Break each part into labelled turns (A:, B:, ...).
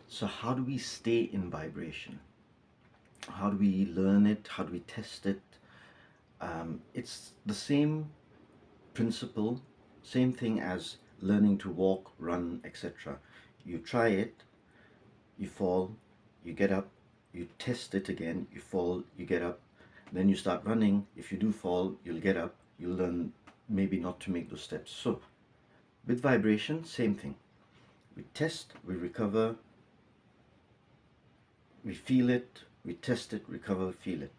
A: So how do we stay in vibration? How do we learn it? How do we test it? It's the same principle, same thing as learning to walk, run, etc. You try it, you fall, you get up, you test it again, you fall, you get up, then you start running. If you do fall, you'll get up, you'll learn maybe not to make those steps. So with vibration, same thing. We test, we recover, we feel it, we test it, recover, feel it.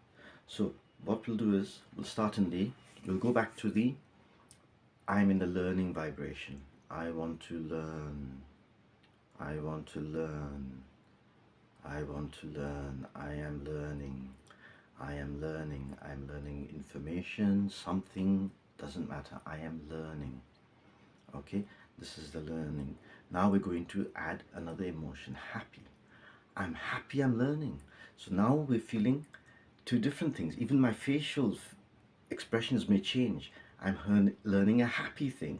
A: So what we'll do is we'll start in the, we'll go back to the I'm in the learning vibration. I want to learn. I want to learn. I want to learn. I am learning. I am learning. I'm learning information, something, doesn't matter. I am learning. Okay, this is the learning. Now we're going to add another emotion, happy. I'm happy I'm learning. So now we're feeling two different things. Even my facial expressions may change. I'm learning a happy thing.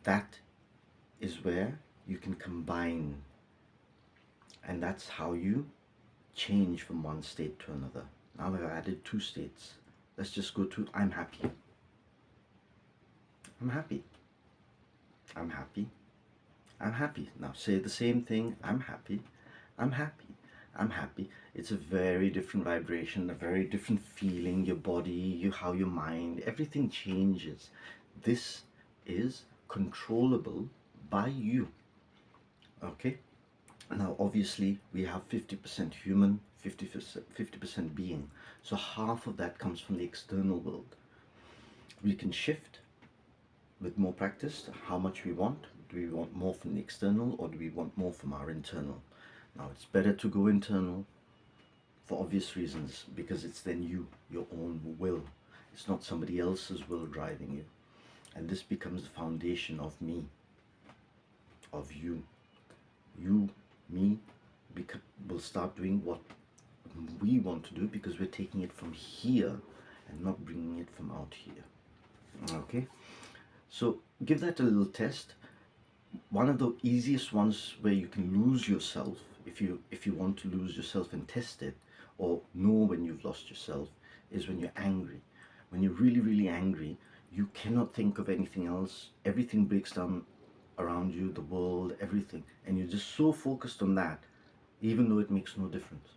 A: That is where you can combine, and that's how you change from one state to another. Now I've added two states. Let's just go to I'm happy. I'm happy. I'm happy. I'm happy. Now say the same thing. I'm happy. I'm happy. I'm happy. It's a very different vibration, a very different feeling. Your body, how your mind, everything changes. This is controllable by you. Okay? Now obviously we have 50% human, 50% being. So half of that comes from the external world. We can shift with more practice how much we want. Do we want more from the external, or do we want more from our internal? Now it's better to go internal for obvious reasons, because it's then you, your own will. It's not somebody else's will driving you. And this becomes the foundation of me, of you. You, me, will start doing what we want to do, because we're taking it from here and not bringing it from out here. Okay, so give that a little test. One of the easiest ones where you can lose yourself, if you want to lose yourself and test it, or know when you've lost yourself, is when you're angry. When you're really, really angry, you cannot think of anything else. Everything breaks down around you, the world, everything, and you're just so focused on that, even though it makes no difference.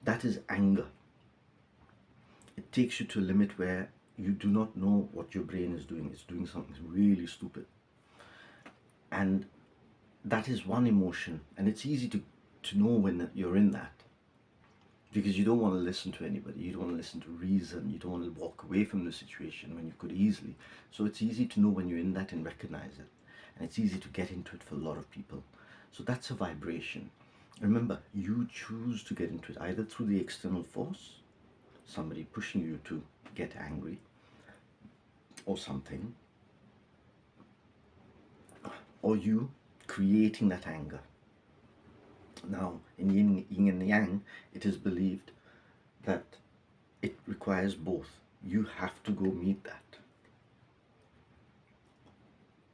A: That is anger. It takes you to a limit where you do not know what your brain is doing. It's doing something really stupid. And that is one emotion, and it's easy to know when you're in that, because you don't want to listen to anybody, you don't want to listen to reason, you don't want to walk away from the situation when you could easily. So it's easy to know when you're in that and recognize it, and it's easy to get into it for a lot of people. So that's a vibration. Remember, you choose to get into it either through the external force, somebody pushing you to get angry or something, or you creating that anger. Now, in yin and yang, it is believed that it requires both. You have to go meet that.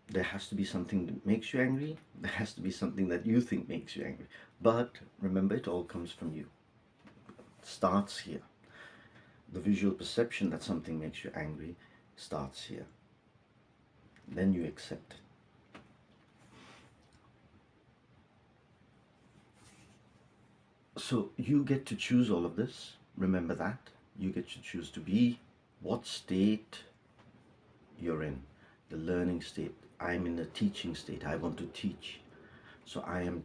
A: There has to be something that makes you angry. There has to be something that you think makes you angry. But remember, it all comes from you. It starts here. The visual perception that something makes you angry starts here. Then you accept it. So you get to choose all of this. Remember that. You get to choose to be what state you're in. The learning state. I'm in the teaching state. I want to teach. So I am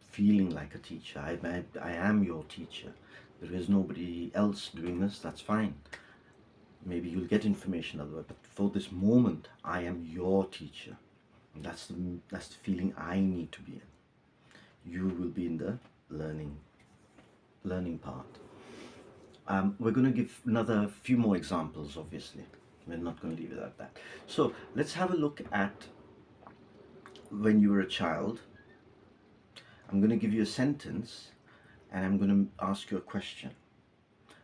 A: feeling like a teacher. I am your teacher. There is nobody else doing this. That's fine. Maybe you'll get information otherwise. But for this moment, I am your teacher. And that's the feeling I need to be in. You will be in the learning part. We're going to give another few more examples, obviously. We're not going to leave it at that. So let's have a look at when you were a child. I'm going to give you a sentence, and I'm going to ask you a question,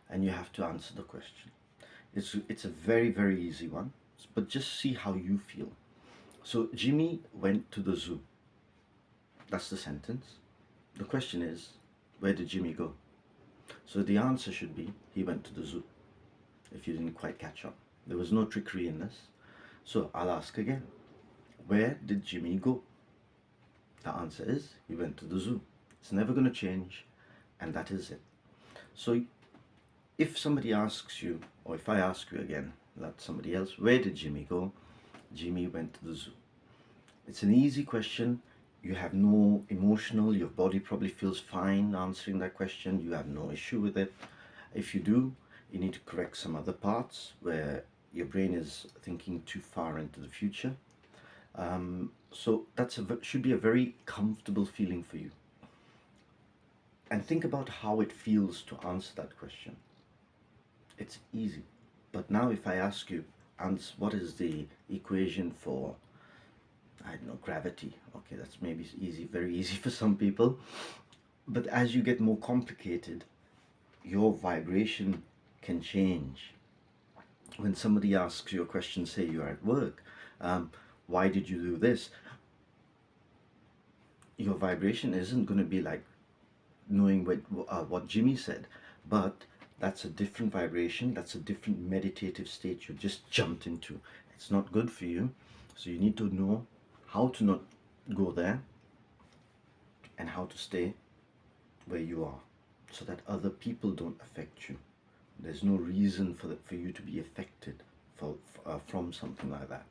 A: and you have to answer the question. It's a very, very easy one, but just see how you feel. So Jimmy went to the zoo. That's the sentence. The question is, where did Jimmy go? So the answer should be, he went to the zoo, if you didn't quite catch on. There was no trickery in this. So I'll ask again, where did Jimmy go? The answer is, he went to the zoo. It's never going to change, and that is it. So if somebody asks you, or if I ask you again, that's somebody else, where did Jimmy go? Jimmy went to the zoo. It's an easy question. You have no emotional, your body probably feels fine answering that question. You have no issue with it. If you do, you need to correct some other parts where your brain is thinking too far into the future. So that should be a very comfortable feeling for you. And think about how it feels to answer that question. It's easy. But now if I ask you, what is the equation for, I don't know, gravity? Okay, that's maybe easy, very easy for some people. But as you get more complicated, your vibration can change. When somebody asks you a question, say you're at work, why did you do this? Your vibration isn't going to be like knowing what Jimmy said, but that's a different vibration. That's a different meditative state you just jumped into. It's not good for you. So you need to know how to not go there and how to stay where you are so that other people don't affect you. There's no reason for you to be affected from something like that.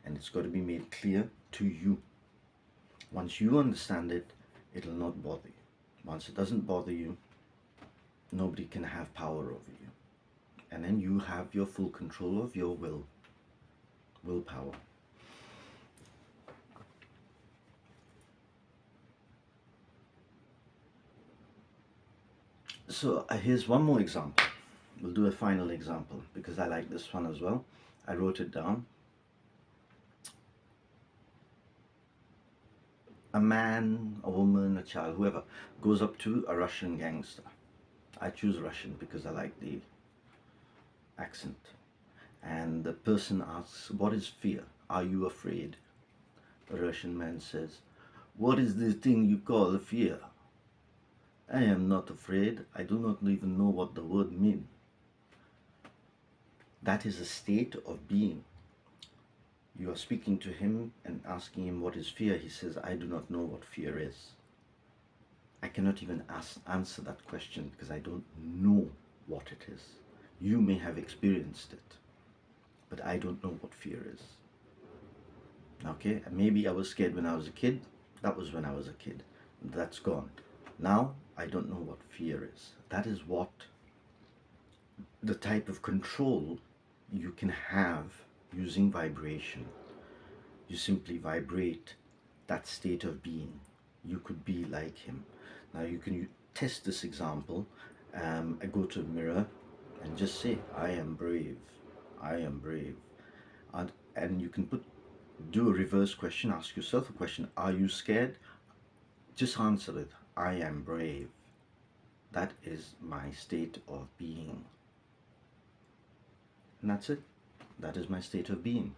A: And it's got to be made clear to you. Once you understand it, it'll not bother you. Once it doesn't bother you, nobody can have power over you. And then you have your full control of your willpower. So here's one more example. We'll do a final example because I like this one as well. I wrote it down. A man, a woman, a child, whoever goes up to a Russian gangster. I choose Russian because I like the accent. And the person asks, what is fear? Are you afraid? The Russian man says, what is this thing you call fear? I am not afraid. I do not even know what the word means. That is a state of being. You are speaking to him and asking him what is fear. He says, I do not know what fear is. I cannot even answer that question because I don't know what it is. You may have experienced it, but I don't know what fear is. Okay, and maybe I was scared when I was a kid. That was when I was a kid. That's gone. Now I don't know what fear is. That is what the type of control you can have using vibration. You simply vibrate that state of being. You could be like him. Now you can test this example. I go to a mirror and just say, I am brave. I am brave. And you can do a reverse question. Ask yourself a question. Are you scared? Just answer it. I am brave. That is my state of being. And that's it. That is my state of being.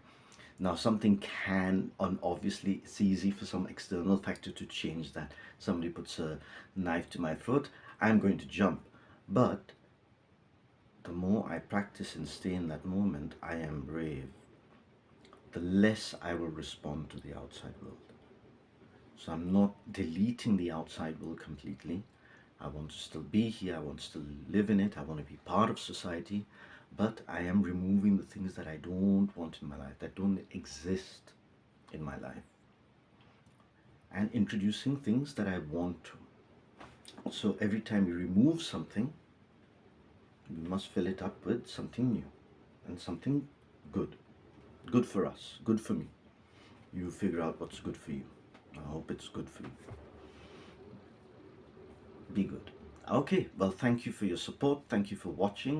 A: Now something can, obviously it's easy for some external factor to change that. Somebody puts a knife to my throat, I'm going to jump. But the more I practice and stay in that moment, I am brave, the less I will respond to the outside world. So I'm not deleting the outside world completely. I want to still be here, I want to still live in it, I want to be part of society, but I am removing the things that I don't want in my life, that don't exist in my life, and introducing things that I want to. So every time you remove something, you must fill it up with something new and something good. Good for us, good for me. You figure out what's good for you. I hope it's good for you. Be good. Okay, well, thank you for your support. Thank you for watching.